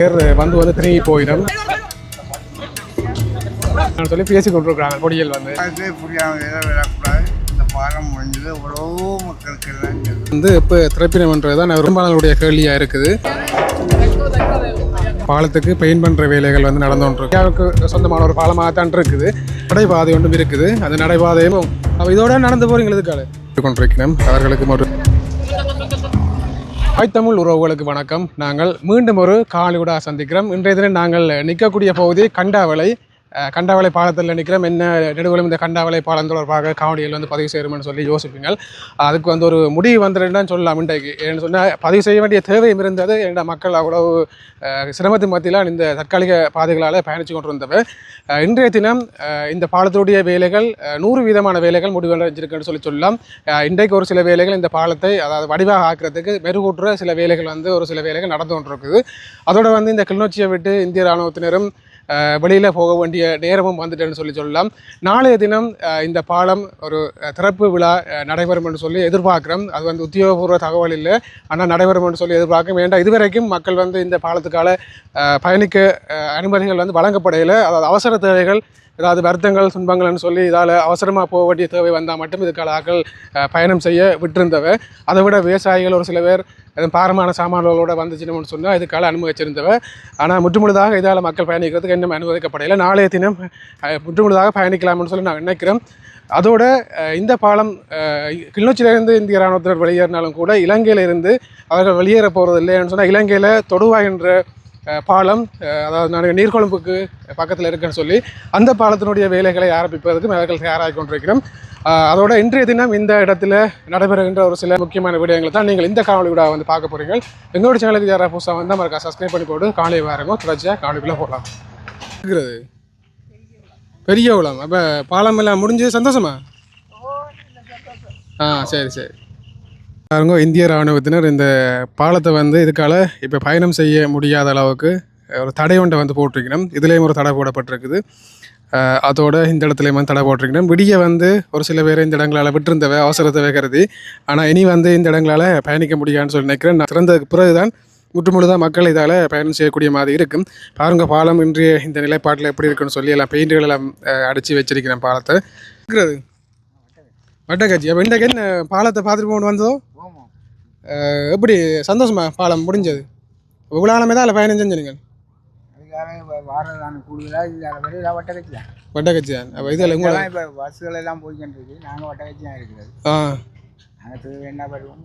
வந்து திரும்பி போயிடும் சொல்லி பேசி கொண்டிருக்கிறாங்க. கொடியல் வந்து இப்போ திறப்பினம்ன்றதுதான் பெரும்பாலானுடைய கேள்வியாக இருக்குது. பாலத்துக்கு பெயிண்ட் பண்ணுற வேலைகள் வந்து நடந்து கொண்டிருக்கு. சொந்தமான ஒரு பாலமாக தான் இருக்குது. நடைபாதை ஒன்றும் இருக்குது. அந்த நடைபாதையும் இதோட நடந்து போறீங்களுக்கு கொண்டிருக்கிறோம். அவர்களுக்கு ஒரு தமிழ் உறவுகளுக்கு வணக்கம். நாங்கள் மீண்டும் ஒரு காலிவுடா சந்திக்கிறோம். இன்றைய தினம் நாங்கள் நிற்கக்கூடிய பகுதி கண்டாவளை பாலத்தில் நிற்கிறோம். என்ன நெடுவலும் இந்த கண்டாவளை பாலம் தொடர்பாக காவடிகள் வந்து பதிவு செய்யணும்னு சொல்லி யோசிப்பீங்கள். அதுக்கு வந்து ஒரு முடிவு வந்துடுன்னு சொல்லலாம். இன்றைக்கு ஏன்னு சொன்னால் பதிவு செய்ய வேண்டிய தேவையும் இருந்தது. என்ற மக்கள் அவ்வளவு சிரமத்தின் மத்தியில் இந்த தற்காலிக பாதைகளால் பயணித்து கொண்டு வந்தவர். இன்றைய தினம் இந்த பாலத்துடைய வேலைகள் 100% வேலைகள் முடிவடைஞ்சிருக்குன்னு சொல்லலாம். இன்றைக்கு ஒரு சில வேலைகள் இந்த பாலத்தை அதாவது வடிவாக ஆக்கிறதுக்கு மெருகூட்டுற சில வேலைகள் வந்து ஒரு சில வேலைகள் நடந்து கொண்டிருக்குது. அதோட வந்து இந்த கிளிநொச்சியை விட்டு இந்திய இராணுவத்தினரும் வெளியில் போக வேண்டிய நேரமும் வந்துட்டேன்னு சொல்லலாம். நாளைய தினம் இந்த பாலம் ஒரு திறப்பு விழா நடைபெறும் என்று சொல்லி எதிர்பார்க்குறோம். அது வந்து உத்தியோகபூர்வ தகவல் இல்லை, ஆனால் நடைபெறும் என்று சொல்லி எதிர்பார்க்க வேண்டாம். இதுவரைக்கும் மக்கள் வந்து இந்த பாலத்துக்கால பயணிக்க அனுமதிகள் வந்து வழங்கப்படையில், அதாவது அவசர தேவைகள் ஏதாவது வருத்தங்கள் துன்பங்கள்னு சொல்லி இதால் அவசரமாக போக வேண்டிய தேவை வந்தால் மட்டும் இதுக்கால ஆக்கள் பயணம் செய்ய விட்டிருந்தவ. அதை விட விவசாயிகள் ஒரு சில பேர் பாரமான சாமான்களோடு வந்துச்சுன்னு சொன்னால் இதுக்கால அனுமதிச்சிருந்தவ. ஆனால் முற்றுமுழுதாக இதால் மக்கள் பயணிக்கிறதுக்கு இன்னும் அனுமதிக்கப்படையில. நாளைய தினம் முற்றுமுழுதாக பயணிக்கலாம்னு சொல்லி நான் நினைக்கிறேன். அதோட இந்த பாலம் கிளிநொச்சியிலேருந்து இந்திய இராணுவத்தினர் வெளியேறினாலும் கூட இலங்கையிலிருந்து அவர்கள் வெளியேற போகிறது இல்லைன்னு சொன்னால் இலங்கையில் தொடுவா என்ற பாலம், அதாவது நீர்கொழும்புக்கு பக்கத்தில் இருக்குன்னு சொல்லி அந்த பாலத்தினுடைய வேலைகளை ஆரம்பிப்பதற்கு அவர்கள் தயாராகி கொண்டிருக்கிறோம். அதோட இன்றைய தினம் இந்த இடத்துல நடைபெறுகின்ற ஒரு சில முக்கியமான விடயங்களை தான் நீங்கள் இந்த காணொலி விட வந்து பார்க்க போகிறீங்க. எங்களோட சேனலுக்கு யாராவது புதுசாக வந்து மறக்க சப்ஸ்கிரைப் பண்ணி போட்டு காணொலி வாரங்க தொடர்ச்சியாக காணொலிக்குள்ளே போகலாம். இருக்கிறது பெரிய உலம். அப்போ பாலம் எல்லாம் முடிஞ்சு சந்தோஷமா? சரி சரி. பாருங்க, இந்திய இராணுவத்தினர் இந்த பாலத்தை வந்து இதுக்கால இப்போ பயணம் செய்ய முடியாத அளவுக்கு ஒரு தடை ஒன்றை வந்து போட்டிருக்கணும். இதுலேயும் ஒரு தடை போடப்பட்டிருக்குது. அதோட இந்த இடத்துலையும் வந்து தடை போட்டிருக்கணும். விடிய வந்து ஒரு சில பேர் இந்த இடங்களால் விட்டுருந்தவை அவசரத்தை கருதி. ஆனால் இனி வந்து இந்த இடங்களால் பயணிக்க முடியாதுன்னு சொல்லி நினைக்கிறேன். நான் திறந்ததுக்கு பிறகு தான் முற்றுமுழுதாக மக்கள் இதால் பயணம் செய்யக்கூடிய மாதிரி இருக்கும். பாருங்க, பாலம் இன்றைய இந்த நிலைப்பாட்டில் எப்படி இருக்குன்னு சொல்லி எல்லாம் பெயிண்டுகள் எல்லாம் அடித்து வச்சிருக்கிறேன் பாலத்தை. இருக்கிறது வட்டக்காட்சி. அப்போ இன்றைக்கு என்ன பாலத்தை பார்த்துட்டு போகணும் வந்ததோ? எப்படி சந்தோஷமா பாலம் முடிஞ்சது? இவ்வளோ ஆழமே தான் அதில் பயணம் செஞ்சீங்க? வட்டக்கட்சி தான். அப்போ இதில் உங்களை இப்போ பஸ்ஸுகள் எல்லாம் போய்கிட்டு இருக்கு. நாங்கள் வட்டக்கட்சி தான் இருக்கிறது. என்ன பண்ணுவோம்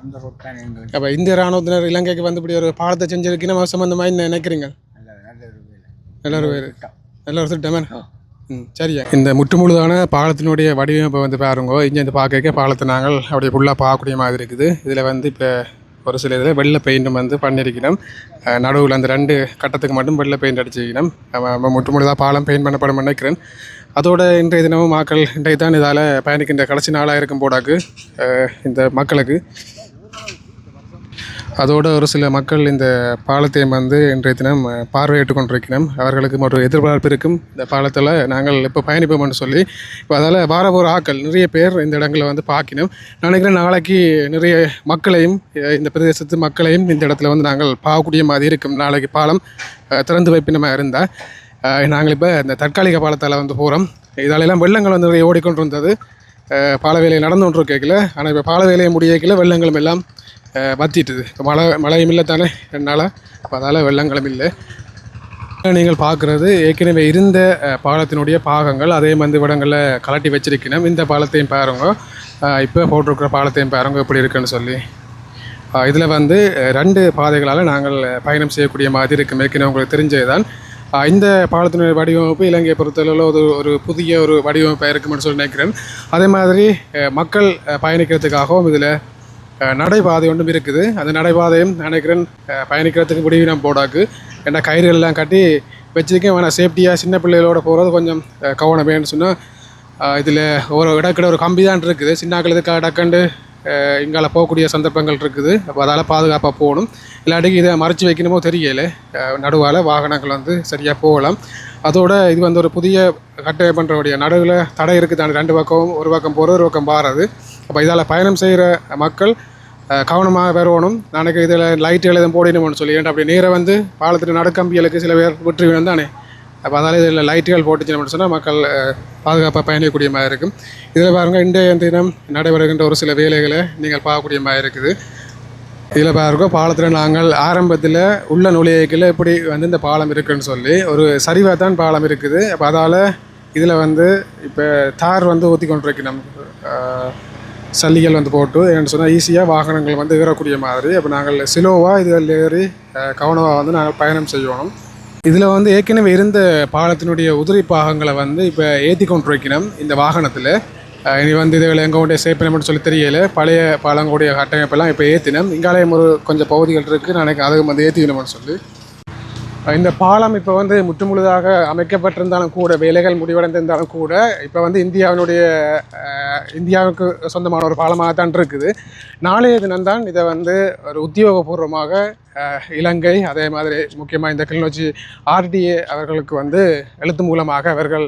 அந்த பொருட்கள் எங்களுக்கு. அப்போ இந்திய இராணுவத்தினர் இலங்கைக்கு வந்து இப்படி ஒரு பாலத்தை செஞ்சிருக்கீங்கன்னா சம்பந்தமாக நினைக்கிறீங்க? நல்ல ஒரு திட்டமே. சரியா. இந்த முற்றுமுழுதான பாலத்தினுடைய வடிவமைப்பை வந்து பாருங்க. இங்கேருந்து பார்க்க பாலத்தை நாங்கள் அப்படியே ஃபுல்லாக பார்க்கக்கூடிய மாதிரி இருக்குது. இதில் வந்து இப்போ ஒரு சில இதில் வெள்ளை பெயிண்ட்டும் வந்து பண்ணியிருக்கணும். நடுவில் அந்த 2 கட்டத்துக்கு மட்டும் வெள்ளை பெயிண்ட் அடிச்சிருக்கணும். நம்ம முற்றுமுழுதாக பாலம் பெயிண்ட் பண்ணப்படும் நினைக்கிறேன். அதோட இன்றைய தினமும் மக்கள் இன்றைய தான் இதால் பயணிக்கின்ற கடைசி நாளாக இருக்கும் போடாக்கு இந்த மக்களுக்கு. அதோடு ஒரு சில மக்கள் இந்த பாலத்தையும் வந்து இன்றைய தினம் பார்வையிட்டு கொண்டிருக்கிறோம். அவர்களுக்கு ஒரு எதிர்பார்ப்பு இருக்கும். இந்த பாலத்தில் நாங்கள் இப்போ பயணிப்போம்னு சொல்லி. இப்போ அதால் வார ஒரு ஆக்கள் நிறைய பேர் இந்த இடங்களை வந்து பார்க்கணும். நினைக்கிறேன் நாளைக்கு நிறைய மக்களையும் இந்த பிரதேசத்து மக்களையும் இந்த இடத்துல வந்து நாங்கள் பார்க்கக்கூடிய மாதிரி இருக்கும். நாளைக்கு பாலம் திறந்து வைப்பினமாக இருந்தால் நாங்கள் இப்போ இந்த தற்காலிக பாலத்தால் வந்து போகிறோம். இதாலெல்லாம் வெள்ளங்கள் வந்து நிறைய ஓடிக்கொண்டு இருந்தது. பால வேலையை நடந்து கொண்டு கேட்கல. ஆனால் இப்போ பால வேலையை முடியக்கல வெள்ளங்களும் எல்லாம் வத்திட்டுது. இப்போ மழையும் இல்லை தானே என்னால். இப்போ அதால் வெள்ளங்களும் இல்லை. நீங்கள் பார்க்குறது ஏற்கனவே இருந்த பாலத்தினுடைய பாகங்கள் அதே மாதிரி இடங்களில் கலட்டி வச்சிருக்கணும். இந்த பாலத்தையும் பாருங்க, இப்போ போட்டிருக்கிற பாலத்தையும் பாருங்க எப்படி இருக்குன்னு சொல்லி. இதில் வந்து 2 பாதைகளால் நாங்கள் பயணம் செய்யக்கூடிய மாதிரி இருக்கும். ஏற்கனவே உங்களுக்கு தெரிஞ்சது தான். இந்த பாலத்தினுடைய வடிவமைப்பு இலங்கையை பொறுத்தளவில் ஒரு புதிய ஒரு வடிவமைப்பாக இருக்குமென்னு சொல்லி நினைக்கிறேன். அதே மாதிரி மக்கள் பயணிக்கிறதுக்காகவும் இதில் நடைபாதை ஒன்றும் இருக்குது. அந்த நடைபாதையும் நினைக்கிறேன் பயணிக்கிறதுக்கு முடிவு நம்ம போடாக்கு. ஏன்னா கயிறுகள்லாம் கட்டி வச்சுருக்கேன். வேணால் சேஃப்டியாக சின்ன பிள்ளைகளோட போகிறது கொஞ்சம் கவனமேன்னு சொன்னால் இதில் ஒரு இடக்கிட ஒரு கம்பி தான் இருக்குது. சின்னாக்கள் இதுக்காக டக்கண்டு இங்கால போகக்கூடிய சந்தர்ப்பங்கள் இருக்குது. அப்போ அதால் பாதுகாப்பாக போகணும். இல்லாட்டிக்கு இதை மறைச்சி வைக்கணுமோ தெரியல. நடுவால் வாகனங்கள் வந்து சரியாக போகலாம். அதோட இது வந்து ஒரு புதிய கட்டமைப்பு பண்ணுறவுடைய நடுவில் தடை இருக்குது. அந்த 2 பக்கம், ஒரு பக்கம் போகிறது ஒரு பக்கம் பாறது. அப்போ இதால் பயணம் செய்கிற மக்கள் கவனமாக வரணும். நாளைக்கு இதில் லைட்டுகள் எதுவும் போடணும்னு சொல்லி, ஏன்டா அப்படி நேராக வந்து பாலத்தில் நடுக்கம்பிகளுக்கு சில பேர் விட்டுருவேன் தானே. அப்போ அதால் இதில் லைட்டுகள் போட்டுச்சுன்னு சொன்னால் மக்கள் பாதுகாப்பாக பயணிக்கக்கூடிய மாதிரி இருக்கும். இதில் பாருங்கள், இன்றைய தினம் நடைபெறுகின்ற ஒரு சில வேலைகளை நீங்கள் பார்க்கக்கூடிய மாதிரி இருக்குது. இதில் பாருங்க, பாலத்தில் நாங்கள் ஆரம்பத்தில் உள்ள நுழையக்கில் எப்படி வந்து இந்த பாலம் இருக்குதுன்னு சொல்லி ஒரு சரிவாக தான் பாலம் இருக்குது. அப்போ அதால் இதில் வந்து இப்போ தார் வந்து ஊற்றி கொண்டு இருக்கணும், சல்லிகள் வந்து போட்டு என்னென்னு சொன்னால் ஈஸியாக வாகனங்கள் வந்து ஏறக்கூடிய மாதிரி. அப்போ நாங்கள் சிலோவாக இதில் ஏறி கவனமாக வந்து நாங்கள் பயணம் செய்யணும். இதில் வந்து ஏற்கனவே இருந்த பாலத்தினுடைய உதிரி பாகங்களை வந்து இப்போ ஏற்றி கொண்டு வைக்கணும் இந்த வாகனத்தில். இனி வந்து இதில் எங்கே கொண்டே சேப்பினம்னு சொல்லி தெரியலை. பழைய பாலங்களுடைய கட்டமைப்பெல்லாம் இப்போ ஏற்றினோம். இங்காலயம் ஒரு கொஞ்சம் பகுதிகள் இருக்குது, நான் எனக்கு அதுக்கு வந்து ஏற்றிக்கணும்னு சொல்லி. இந்த பாலம் இப்போ வந்து முற்றுமுழுதாக அமைக்கப்பட்டிருந்தாலும் கூட, வேலைகள் முடிவடைந்திருந்தாலும் கூட, இப்போ வந்து இந்தியாவுக்கு சொந்தமான ஒரு பாலமாக தான் இருக்குது. நாளைய தினம்தான் இதை வந்து ஒரு உத்தியோகபூர்வமாக இலங்கை, அதே மாதிரி முக்கியமாக இந்த கிளிநொச்சி RDA அவர்களுக்கு வந்து எழுத்து மூலமாக அவர்கள்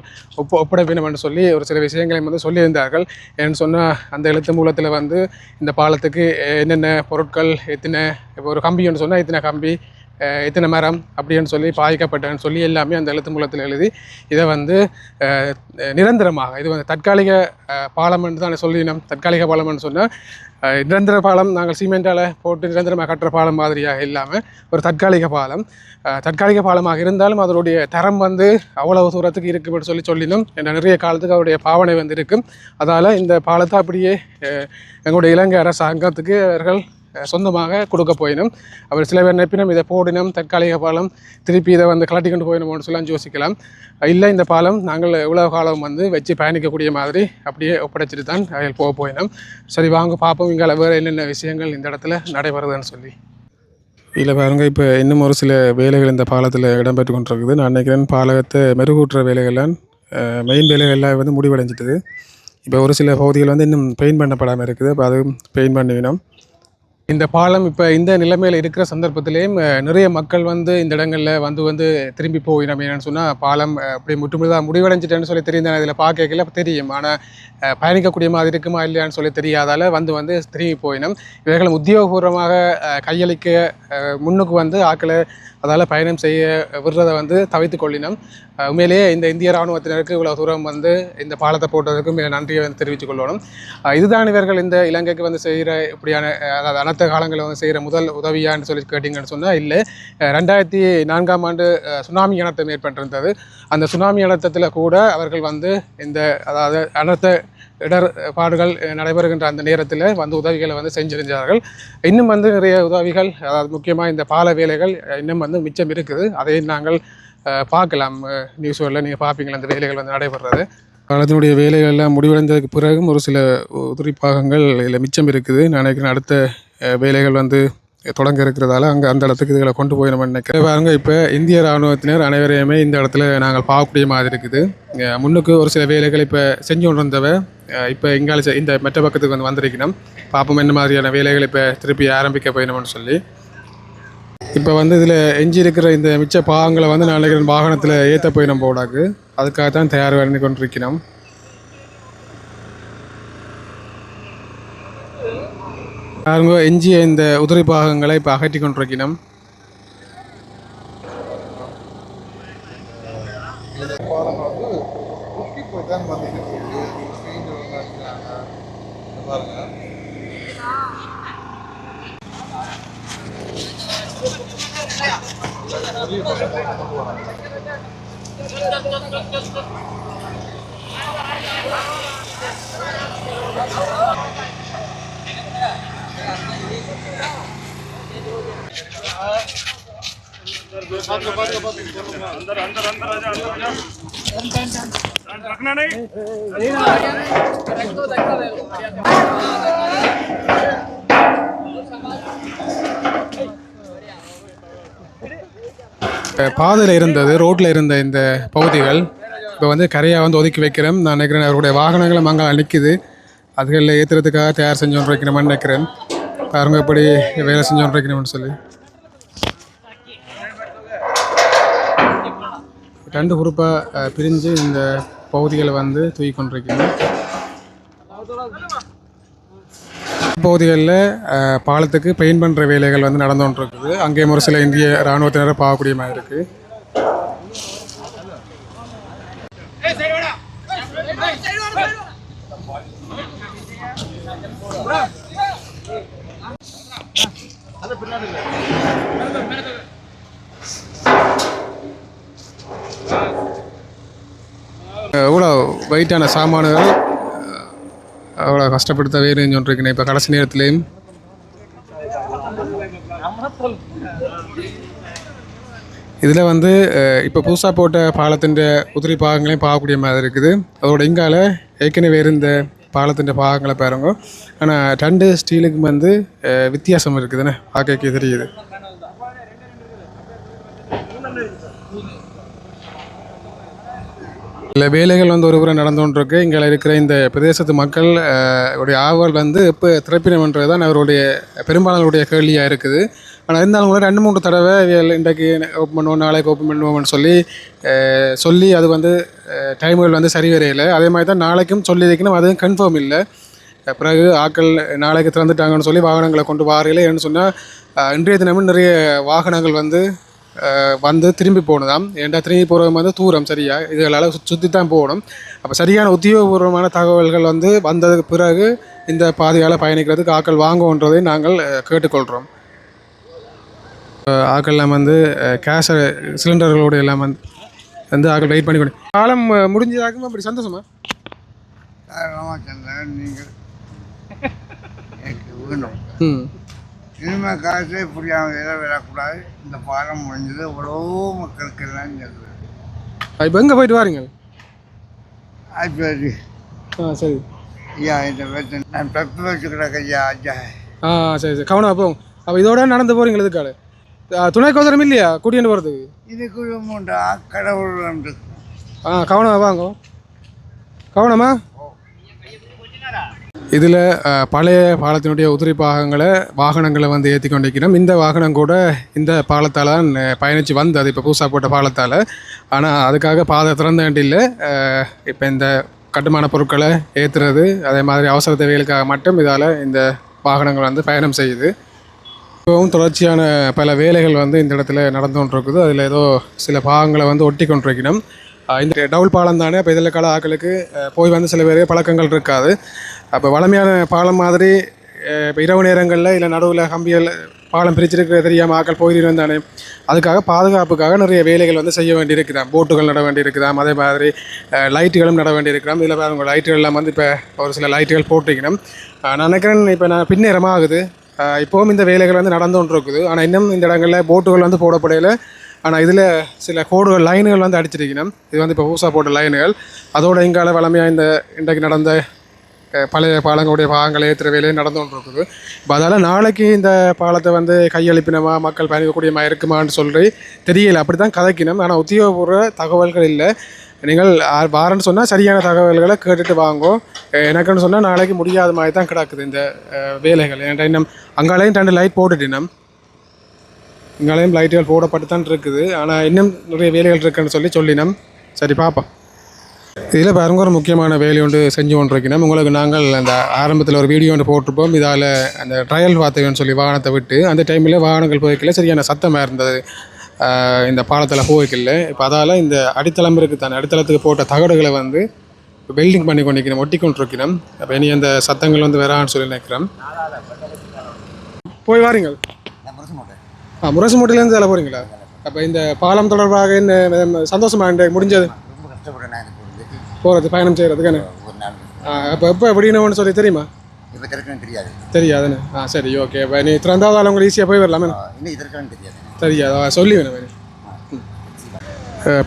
ஒப்படை வேணும் என்று சொல்லி ஒரு சில விஷயங்களை வந்து சொல்லியிருந்தார்கள். ஏன்னு சொன்னால் அந்த எழுத்து மூலத்தில் வந்து இந்த பாலத்துக்கு என்னென்ன பொருட்கள், எத்தனை, இப்போ ஒரு கம்பின்னு சொன்னால் எத்தனை கம்பி, எத்தனை மரம் அப்படின்னு சொல்லி பாதிக்கப்பட்டேன்னு சொல்லி எல்லாமே அந்த எழுத்து மூலத்தில் எழுதி இதை வந்து நிரந்தரமாக, இது வந்து தற்காலிக பாலம்னு தான் சொல்லினோம். தற்காலிக பாலம்னு சொன்னால் நிரந்தர பாலம் நாங்கள் சிமெண்டால் போட்டு நிரந்தரமாக கட்டுற பாலம் மாதிரியாக இல்லாமல் ஒரு தற்காலிக பாலம். தற்காலிக பாலமாக இருந்தாலும் அதனுடைய தரம் வந்து அவ்வளவு தூரத்துக்கு இருக்குன்னு சொல்லினோம். நிறைய காலத்துக்கு அவருடைய பாவனை வந்து இருக்கும். அதால் இந்த பாலத்தை அப்படியே எங்களுடைய இலங்கை அரசாங்கத்துக்கு அவர்கள் சொந்தமாக கொடுக்க போயிடும். அவர் சில பேர் நெப்பினம் இதை போடினோம், தற்காலிக பாலம் திருப்பி இதை வந்து கலட்டி கொண்டு போயிடணும்னு சொல்லி யோசிக்கலாம். இல்லை, இந்த பாலம் நாங்கள் இவ்வளவு காலம் வந்து வச்சு பயணிக்கக்கூடிய மாதிரி அப்படியே ஒப்படைச்சிட்டு தான் அதில் போயிடும். சரி, வாங்க பார்ப்போம் இங்கே வேறு என்னென்ன விஷயங்கள் இந்த இடத்துல நடைபெறுதுன்னு சொல்லி. இதில் பாருங்கள், இப்போ இன்னும் ஒரு சில வேலைகள் இந்த பாலத்தில் இடம்பெற்று கொண்டிருக்குது. நான் நினைக்கிறேன் பாலகத்தை மெருகூட்டுற வேலைகள்லாம் மெயின் வேலைகள்லாம் வந்து முடிவடைஞ்சிட்டுது. இப்போ ஒரு சில பகுதிகள் வந்து இன்னும் பெயிண்ட் பண்ணப்படாமல் இருக்குது. அப்போ அது பெயிண்ட் பண்ணிவிடும். இந்த பாலம் இப்போ இந்த நிலைமையில் இருக்கிற சந்தர்ப்பத்திலேயும் நிறைய மக்கள் வந்து இந்த இடங்களில் வந்து திரும்பி போய் நம்ம என்னென்னு சொன்னால் பாலம் அப்படி முற்றுமுழுதாக முடிவடைஞ்சிட்டேன்னு சொல்லி தெரியும். இதில் பார்க்கல தெரியும், ஆனால் பயணிக்கக்கூடிய மாதிரி இருக்குமா இல்லையான்னு சொல்லி தெரியாதால் வந்து திரும்பி போயினோம். இவர்களும் உத்தியோகபூர்வமாக கையளிக்க முன்னுக்கு வந்து ஆக்களை அதால் பயணம் செய்ய விடுறதை வந்து தவிர்த்து கொள்ளினோம். உண்மையிலேயே இந்த இந்திய இராணுவத்தினருக்கு இவ்வளோ தூரம் வந்து இந்த பாலத்தை போட்டதுக்கு மிக நன்றியை வந்து தெரிவித்துக் கொள்ளணும். இதுதான் இவர்கள் இந்த இலங்கைக்கு வந்து செய்கிற இப்படியான, அதாவது அனைத்த காலங்களில் வந்து செய்கிற முதல் உதவியான்னு சொல்லி கேட்டிங்கன்னு சொன்னால் இல்லை. 2004ஆம் ஆண்டு சுனாமி அனர்த்தம் ஏற்பட்டிருந்தது. அந்த சுனாமி அனர்த்தத்தில் கூட அவர்கள் வந்து இந்த, அதாவது அனர்த்த இடர்பாடுகள் நடைபெறுகின்ற அந்த நேரத்தில் வந்து உதவிகளை வந்து செஞ்சிருந்தார்கள். இன்னும் வந்து நிறைய உதவிகள், அதாவது முக்கியமாக இந்த பால வேலைகள் இன்னும் வந்து மிச்சம் இருக்குது. அதை நாங்கள் பார்க்கலாம், நியூஸ்களில் நீங்கள் பார்ப்பீங்களா அந்த வேலைகள் வந்து நடைபெறுறது. பாலத்தினுடைய வேலைகள் எல்லாம் முடிவடைந்ததுக்கு பிறகும் ஒரு சில உதிரிப்பாகங்கள் இதில் மிச்சம் இருக்குது. நான் நினைக்கிறேன் அடுத்த வேலைகள் வந்து தொடங்க இருக்கிறதால அங்கே அந்த இடத்துக்கு இதுகளை கொண்டு போய் நம்ம நினைக்கிறேன். பாருங்க, இப்போ இந்திய இராணுவத்தினர் அனைவரையுமே இந்த இடத்துல நாங்கள் பார்க்கக்கூடிய மாதிரி இருக்குது. முன்னுக்கு ஒரு சில வேலைகள் இப்போ செஞ்சு கொண்டு வந்தவ இப்போ இங்கால இந்த மெட்ட பக்கத்துக்கு வந்து வந்திருக்கணும். பார்ப்போம் என்ன மாதிரியான வேலைகள் இப்போ திருப்பி ஆரம்பிக்க போயிடணும்னு சொல்லி. இப்போ வந்து இதில் எஞ்சி இருக்கிற இந்த மிச்ச பாகங்களை வந்து நான் நினைக்கிறேன் வாகனத்தில் ஏற்ற போயிடும் போடாக்கு. அதுக்காக தான் தயார் பண்ணி கொண்டிருக்கணும். பாருங்க, எஞ்சிய இந்த உதிரி பாகங்களை இப்போ அகற்றி கொண்டிருக்கணும். अंदर अंदर अंदर आजा रखना नहीं பாதையில் இருந்தது, ரோட்டில் இருந்த இந்த பகுதிகள் இப்போ வந்து கரையாக வந்து ஒதுக்கி வைக்கிறேன். நான் நினைக்கிறேன் அவருடைய வாகனங்களும் அங்கே நிற்குது. அதுகளில் ஏற்றுறதுக்காக தயார் செஞ்சு கொண்டு வைக்கணும்னு நினைக்கிறேன். பாருங்க எப்படி வேலை செஞ்சு கொண்டு வைக்கணும்னு சொல்லி. 2 குரூப்பாக பிரிஞ்சு இந்த பகுதிகளை வந்து தூக்கி கொண்டிருக்கணும். பகுதிகளில் பாலத்துக்கு பெயிண்ட் பண்ணுற வேலைகள் வந்து நடந்து கொண்டிருக்குது. அங்கேயும் ஒரு சில இந்திய இராணுவத்தினரை பார்க்கக்கூடிய மாதிரி இருக்குது. எவ்வளோ வெயிட்டான சாமான்கள் அவ்வளோ கஷ்டப்படுத்த வேறு சொல்லிருக்கேன். இப்போ கடைசி நேரத்துலேயும் இதில் வந்து இப்போ புதுசாக போட்ட பாலத்தின் உதிரி பாகங்களையும் பார்க்கக்கூடிய மாதிரி இருக்குது. அதோட இங்கால ஏற்கனவே இருந்த பாலத்தின் பாகங்களை பாருங்க. ஆனால் 2 ஸ்டீலுக்கு வந்து வித்தியாசம் இருக்குதுன்னு பார்க்க தெரியுது. இல்லை வேலைகள் வந்து ஒரு புறம் நடந்து கொண்டிருக்கு. இங்கே இருக்கிற இந்த பிரதேசத்து மக்கள் உடைய ஆவல் வந்து இப்போ திறப்பினம்ன்றது தான் அவருடைய பெரும்பாலானுடைய கேள்வியாக இருக்குது. ஆனால் இருந்தாலும் கூட 2-3 தடவை இன்றைக்கு ஓப்பன் பண்ணுவோம், நாளைக்கு ஓப்பன் பண்ணுவோம்னு சொல்லி அது வந்து டைம்கள் வந்து சரி வரையில. அதே மாதிரி தான் நாளைக்கும் சொல்லியிருக்கணும், அதுவும் கன்ஃபார்ம் இல்லை. பிறகு ஆக்கள் நாளைக்கு திறந்துட்டாங்கன்னு சொல்லி வாகனங்களை கொண்டு வாரையில் ஏன்னு சொன்னால் இன்றைய தினமும் நிறைய வாகனங்கள் வந்து திரும்பி போகணுதாம். ஏன்டா திரும்பி போகிறது வந்து தூரம் சரியா இதுகளால் சுற்றி தான் போகணும். அப்போ சரியான உத்தியோகபூர்வமான தகவல்கள் வந்து வந்ததுக்கு பிறகு இந்த பாதையால் பயணிக்கிறதுக்கு ஆக்கள் வாங்குன்றதை நாங்கள் கேட்டுக்கொள்கிறோம். ஆக்கள்லாம் வந்து கேஷ் சிலிண்டர்களோடு எல்லாம் வந்து ஆக்கள் வெயிட் பண்ணி காலம் முடிஞ்சதாக்கும் அப்படி சந்தோஷமா நீங்கள் இனிமேல் காசே புரியாமல் எதாவது விடக்கூடாது. இந்த பாலம் முடிஞ்சது எவ்வளோ மக்களுக்கு எல்லாம் சொல்லுது. இப்போ எங்கே போயிட்டு வாரீங்க? ஆச்சாரி சரி ஐயா இந்த பிரச்சனை நான் தப்பு வச்சுக்கிறேன் ஐயா ஐயா. சரி கவனம் போங்க. அப்போ இதோட நடந்து போகிறீங்க இதுக்காடு துணை கோதரம் இல்லையா கூட்டிகிட்டு போகிறதுக்கு? இதுக்கு உண்டா கடவுள் உண்டு. கவனமா வாங்க கவனமா. இதில் பழைய பாலத்தினுடைய உதிரி பாகங்களை வாகனங்களை வந்து ஏற்றி கொண்டிருக்கிறோம். இந்த வாகனம் கூட இந்த பாலத்தால் தான் பயணித்து வந்தது, இப்போ புதுசாக போட்ட பாலத்தால். ஆனால் அதுக்காக பாதை திறந்த வேண்டியில்லை. இப்போ இந்த கட்டுமான பொருட்களை ஏற்றுறது அதே மாதிரி அவசர தேவைகளுக்காக மட்டும் இதால் இந்த வாகனங்கள் வந்து பயணம் செய்யுது. இப்போவும் தொடர்ச்சியான பல வேலைகள் வந்து இந்த இடத்துல நடந்து கொண்டிருக்குது. அதில் ஏதோ சில பாகங்களை வந்து ஒட்டி கொண்டிருக்கணும். இந்த டவுல் பாலம் தானே, இப்போ இதில் கால ஆக்களுக்கு போய் வந்து சில பேர் பழக்கங்கள் இருக்காது. அப்போ வளமையான பாலம் மாதிரி இப்போ இரவு நேரங்களில் இல்லை நடுவில் கம்பிகள் பாலம் பிரிச்சிருக்கிற தெரியாமல் ஆக்கள் போயிட்டு வந்தானே, அதுக்காக பாதுகாப்புக்காக நிறைய வேலைகள் வந்து செய்ய வேண்டியிருக்குதாம். போட்டுகள் நட வேண்டியிருக்குதாம். அதே மாதிரி லைட்டுகளும் நட வேண்டியிருக்கிறோம். இதில் பாருங்க லைட்டுகள்லாம் வந்து இப்போ ஒரு சில லைட்டுகள் போட்டிருக்கணும். நான் நினைக்கிறேன் இப்போ நான் பின்னேரமாகுது. இப்போவும் இந்த வேலைகள் வந்து நடந்து கொண்டு இருக்குது. ஆனால் இன்னும் இந்த இடங்களில் போட்டுகள் வந்து போடப்படையில். ஆனால் இதில் சில கோடுகள் லைனுகள் வந்து அடிச்சிருக்கணும். இது வந்து இப்போ புதுசாக போட்ட லைனுகள். அதோட இங்கால வளமையாக இன்றைக்கு நடந்த பழைய பாலங்களுடைய பாகங்களை ஏற்றுற வேலையை நடந்து கொண்டு இருக்குது. இப்போ அதால் நாளைக்கு இந்த பாலத்தை வந்து கையளிப்பினமா மக்கள் பயணிக்கக்கூடியமா இருக்குமான்னு சொல்லி தெரியல. அப்படி தான் கதைக்கணும். ஆனால் உத்தியோகபூர்வ தகவல்கள் இல்லை. நீங்கள் வாரன்னு சொன்னால் சரியான தகவல்களை கேட்டுட்டு வாங்கும். எனக்குன்னு சொன்னால் நாளைக்கு முடியாத மாதிரி தான் கிடக்குது இந்த வேலைகள். ஏன்டா இன்னும் அங்காலையும் 2 லைட் போட்டுட்டினோம், இங்காலையும் லைட்டுகள் போடப்பட்டு தான் இருக்குது. ஆனால் இன்னும் நிறைய வேலைகள் இருக்குன்னு சொல்லினோம். சரி பார்ப்போம். இதில் பாருங்க ஒரு முக்கியமான வேலை ஒன்று செஞ்சு கொண்டிருக்கணும். உங்களுக்கு நாங்கள் அந்த ஆரம்பத்தில் ஒரு வீடியோ ஒன்று போட்டிருப்போம். இதால் அந்த ட்ரையல் பார்த்தீங்கன்னு சொல்லி வாகனத்தை விட்டு அந்த டைமில் வாகனங்கள் போய்க்கல, சரியான சத்தமாக இருந்தது இந்த பாலத்தில் போய்க்கல. இப்போ அதால் இந்த அடித்தளம் இருக்குது தானே, அடித்தளத்துக்கு போட்ட தகடுகளை வந்து வெல்டிங் பண்ணி கொண்டிருக்கணும், ஒட்டி கொண்டிருக்கணும். அப்போ இனி அந்த சத்தங்கள் வந்து வரான்னு சொல்லி நினைக்கிறோம். போய் வாரீங்கள் முரசு மூட்டையிலேருந்து அதில் போகிறீங்களா? அப்போ இந்த பாலம் தொடர்பாக என்ன சந்தோஷமாக முடிஞ்சது போகிறது பயணம் செய்கிறதுக்கான? அப்போ எப்போ எப்படின்னு சொல்லி தெரியுமா? இப்போ திறக்கணும் தெரியாது. தெரியாதுன்னு? சரி ஓகே. இப்போ நீ திறந்தாதால் உங்களுக்கு ஈஸியாக போய் வரலாமே? இன்னைக்கு திறக்கணும் தெரியாது. தெரியாதா? சொல்லி வேணும்.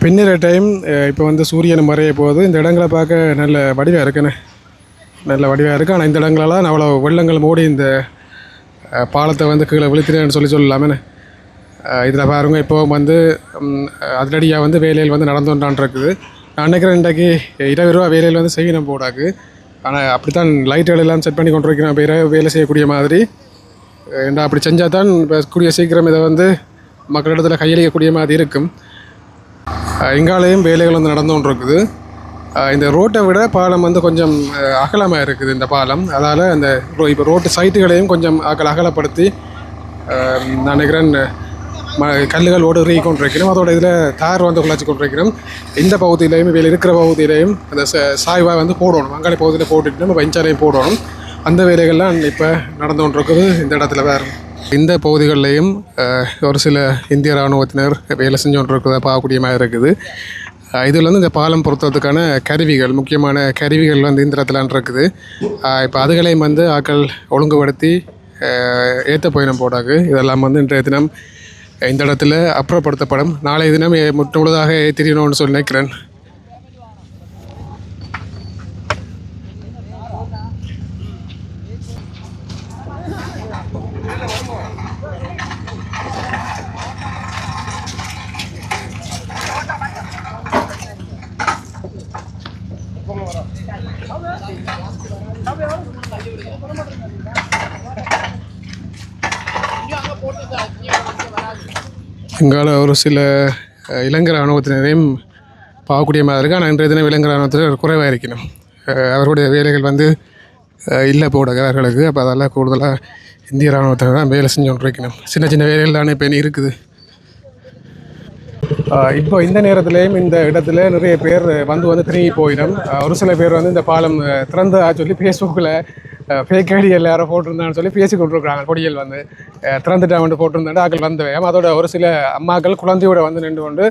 பின்னிற டைம் இப்போ வந்து சூரியன் மறைய போகுது. இந்த இடங்களை பார்க்க நல்ல வடிவாக இருக்குன்னு, நல்ல வடிவாக இருக்குது. ஆனால் இந்த இடங்களெல்லாம் அவ்வளோ வெள்ளங்கள் மூடி இந்த பாலத்தை வந்து கீழே விழுத்தினேன்னு சொல்லலாமே. இதில் பாருங்க இப்போ வந்து அதிரடியாக வந்து வேலையில் வந்து நடந்து கொண்டான் இருக்குது. நான் நினைக்கிறேன் இன்றைக்கு 20 ரூபா வேலையில் வந்து செய்யணும் போடாக்கு. ஆனால் அப்படி தான் லைட்டுகள் எல்லாம் செட் பண்ணி கொண்டு வைக்கிறோம். இப்போ இரவு வேலை செய்யக்கூடிய மாதிரி ஏன்னா அப்படி செஞ்சால் தான் இப்போ கூடிய சீக்கிரம் இதை வந்து மக்களிடத்தில் கையளிக்கக்கூடிய மாதிரி இருக்கும். இங்காலையும் வேலைகள் வந்து நடந்து கொண்டு இருக்குது. இந்த ரோட்டை விட பாலம் வந்து கொஞ்சம் அகலமாக இருக்குது இந்த பாலம். அதால் இந்த இப்போ ரோட்டு சைட்டுகளையும் கொஞ்சம் அகலப்படுத்தி நான் நினைக்கிறேன் கல்லுகள் ஓடு ரீ கொண்டிருக்கிறோம். அதோட இதில் தார் வந்து குழச்சி கொண்டிருக்கிறோம். இந்த பகுதியிலையும் இதில் இருக்கிற பகுதியிலையும் அந்த சாய்வாக வந்து போடணும். அங்காளி பகுதியில் போட்டுட்டு நம்ம பஞ்சாலையும் போடணும். அந்த வேலைகள்லாம் இப்போ நடந்து கொண்டிருக்குது இந்த இடத்துல வேறு. இந்த பகுதிகளிலையும் ஒரு சில இந்திய இராணுவத்தினர் வேலை செஞ்சு கொண்டிருக்கிறத பார்க்கக்கூடிய மாதிரி இருக்குது. இதில் வந்து இந்த பாலம் பொறுத்ததுக்கான கருவிகள், முக்கியமான கருவிகள் வந்து இந்த இடத்துல இருக்குது. இப்போ அதுகளையும் வந்து ஆக்கள் ஒழுங்குபடுத்தி ஏற்ற பயணம் போடாது. இதெல்லாம் வந்து இன்றைய தினம் இந்த இடத்துல அப்புறப்படுத்தப்படும். நாளைய தினம் முழுதாக தெரியணும்னு சொல்லி நினைக்கிறேன். இங்கால ஒரு சில இளைஞர் இராணுவத்தினரையும் பார்க்கக்கூடிய மாதிரி இருக்குது. ஆனால் இன்றைய தினம் இளைஞர் இராணுவத்தினர் குறைவாக இருக்கணும். அவர்களுடைய வேலைகள் வந்து இல்லை போடுங்க அவர்களுக்கு. அப்போ அதெல்லாம் கூடுதலாக இந்திய இராணுவத்தினர் தான் வேலை செஞ்சு கொண்டு இருக்கணும். சின்ன சின்ன வேலைகள் தானே இப்போ இருக்குது. இப்போ இந்த நேரத்துலேயும் இந்த இடத்துல நிறைய பேர் வந்து திரும்பி போயிடும். ஒரு சில பேர் வந்து இந்த பாலம் திறந்தா சொல்லி ஃபேஸ்புக்கில் ஃபேக் ஐடி எல்லாரும் போட்டிருந்தான்னு சொல்லி பேசி கொண்டிருக்கிறாங்க. கொடிகள் வந்து திறந்துட்டான் போட்டிருந்தாண்டு ஆக்கள் வந்தவையும். அதோட ஒரு சில அம்மாக்கள் குழந்தையோட வந்து நின்று கொண்டு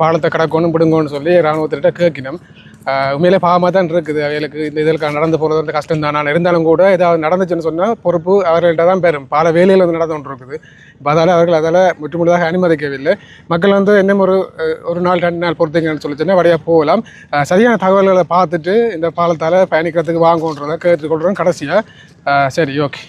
பாலத்தை கடக்கணும் பிடுங்கன்னு சொல்லி இராணுவத்திட்ட கேட்கணும். உண்மையிலே பாவமாக தான் இருக்குது அவைகளுக்கு. இந்த இதற்கு நடந்து போகிறது வந்து கஷ்டம் தான். நான் இருந்தாலும் கூட ஏதாவது நடந்துச்சுன்னு சொன்னால் பொறுப்பு அவர்கள்ட்ட தான் பெறும். பல வேலையில் வந்து நடந்து கொண்டு இருக்குது. இப்போ அதால் அவர்கள் அதால் முற்றுமுழுதாக அனுமதிக்கவில்லை. மக்கள் வந்து இன்னும் ஒரு நாள் 2 நாள் பொறுத்துங்கன்னு சொல்லிச்சுன்னா வழியாக போகலாம். சரியான தகவல்களை பார்த்துட்டு இந்த பாலத்தால் பயணிக்கிறதுக்கு வாங்குன்றதை கேட்டுக்கொள்கிறோம் கடைசியாக. சரி, ஓகே.